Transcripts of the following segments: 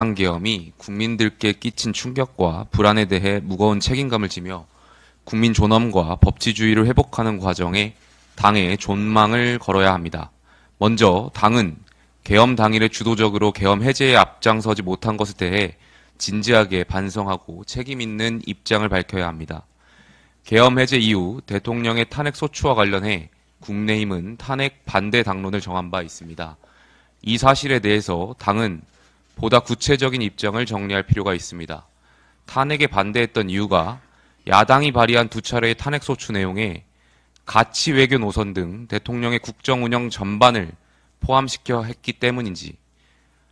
비상계엄이 국민들께 끼친 충격과 불안에 대해 무거운 책임감을 지며 국민 존엄과 법치주의를 회복하는 과정에 당의 존망을 걸어야 합니다. 먼저 당은 계엄 당일에 주도적으로 계엄 해제에 앞장서지 못한 것에 대해 진지하게 반성하고 책임 있는 입장을 밝혀야 합니다. 계엄 해제 이후 대통령의 탄핵 소추와 관련해 국민의힘은 탄핵 반대 당론을 정한 바 있습니다. 이 사실에 대해서 당은 보다 구체적인 입장을 정리할 필요가 있습니다. 탄핵에 반대했던 이유가 야당이 발의한 두 차례의 탄핵 소추 내용에 가치 외교 노선 등 대통령의 국정 운영 전반을 포함시켜 했기 때문인지,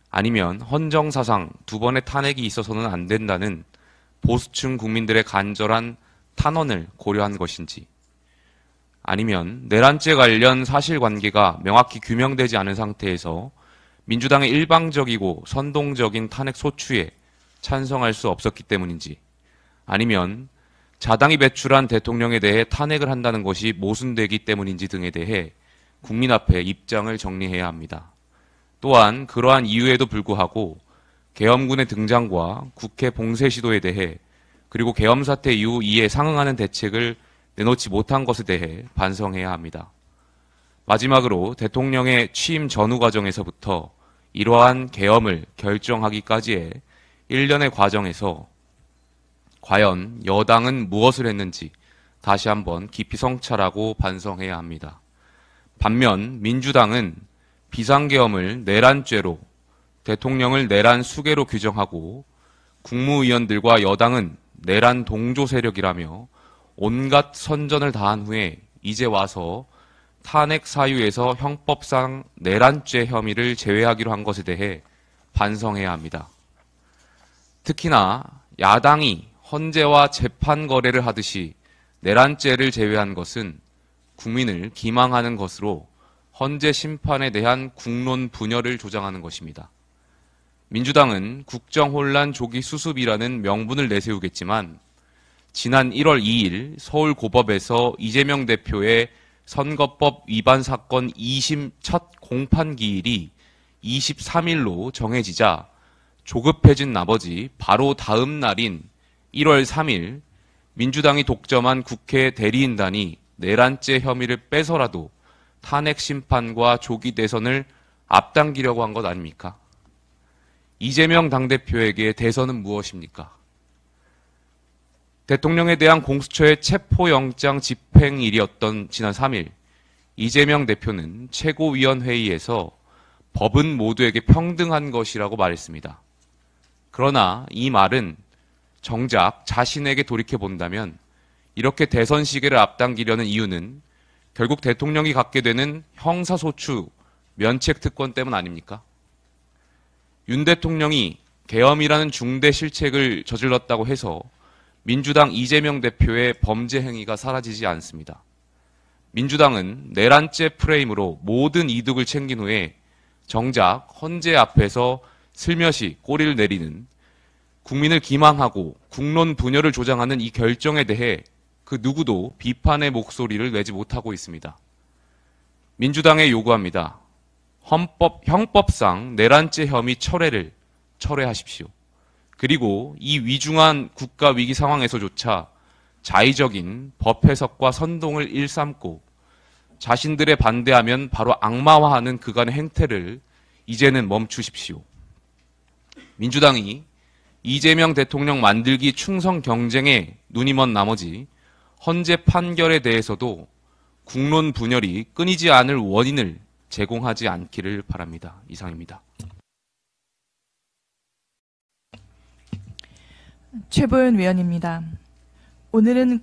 아니면 헌정사상 두 번의 탄핵이 있어서는 안 된다는 보수층 국민들의 간절한 탄원을 고려한 것인지, 아니면 내란죄 관련 사실관계가 명확히 규명되지 않은 상태에서 민주당의 일방적이고 선동적인 탄핵 소추에 찬성할 수 없었기 때문인지, 아니면 자당이 배출한 대통령에 대해 탄핵을 한다는 것이 모순되기 때문인지 등에 대해 국민 앞에 입장을 정리해야 합니다. 또한 그러한 이유에도 불구하고 계엄군의 등장과 국회 봉쇄 시도에 대해, 그리고 계엄 사태 이후 이에 상응하는 대책을 내놓지 못한 것에 대해 반성해야 합니다. 마지막으로 대통령의 취임 전후 과정에서부터 이러한 계엄을 결정하기까지의 일련의 과정에서 과연 여당은 무엇을 했는지 다시 한번 깊이 성찰하고 반성해야 합니다. 반면 민주당은 비상계엄을 내란죄로, 대통령을 내란 수괴로 규정하고 국무위원들과 여당은 내란 동조 세력이라며 온갖 선전을 다한 후에 이제 와서 탄핵 사유에서 형법상 내란죄 혐의를 제외하기로 한 것에 대해 반성해야 합니다. 특히나 야당이 헌재와 재판 거래를 하듯이 내란죄를 제외한 것은 국민을 기망하는 것으로 헌재 심판에 대한 국론 분열을 조장하는 것입니다. 민주당은 국정혼란 조기 수습이라는 명분을 내세우겠지만 지난 1월 2일 서울고법에서 이재명 대표의 선거법 위반 사건 2심 첫 공판 기일이 23일로 정해지자 조급해진 나머지 바로 다음 날인 1월 3일 민주당이 독점한 국회 대리인단이 내란죄 혐의를 빼서라도 탄핵 심판과 조기 대선을 앞당기려고 한 것 아닙니까? 이재명 당대표에게 대선은 무엇입니까? 대통령에 대한 공수처의 체포영장 집행일이었던 지난 3일, 이재명 대표는 최고위원회의에서 법은 모두에게 평등한 것이라고 말했습니다. 그러나 이 말은 정작 자신에게 돌이켜본다면 이렇게 대선 시기를 앞당기려는 이유는 결국 대통령이 갖게 되는 형사소추 면책 특권 때문 아닙니까? 윤 대통령이 계엄이라는 중대 실책을 저질렀다고 해서 민주당 이재명 대표의 범죄 행위가 사라지지 않습니다. 민주당은 내란죄 프레임으로 모든 이득을 챙긴 후에 정작 헌재 앞에서 슬며시 꼬리를 내리는, 국민을 기망하고 국론 분열을 조장하는 이 결정에 대해 그 누구도 비판의 목소리를 내지 못하고 있습니다. 민주당에 요구합니다. 형법상 내란죄 혐의 철회를 철회하십시오. 그리고 이 위중한 국가 위기 상황에서조차 자의적인 법 해석과 선동을 일삼고 자신들의 반대하면 바로 악마화하는 그간의 행태를 이제는 멈추십시오. 민주당이 이재명 대통령 만들기 충성 경쟁에 눈이 먼 나머지 헌재 판결에 대해서도 국론 분열이 끊이지 않을 원인을 제공하지 않기를 바랍니다. 이상입니다. 최보연 위원입니다. 오늘은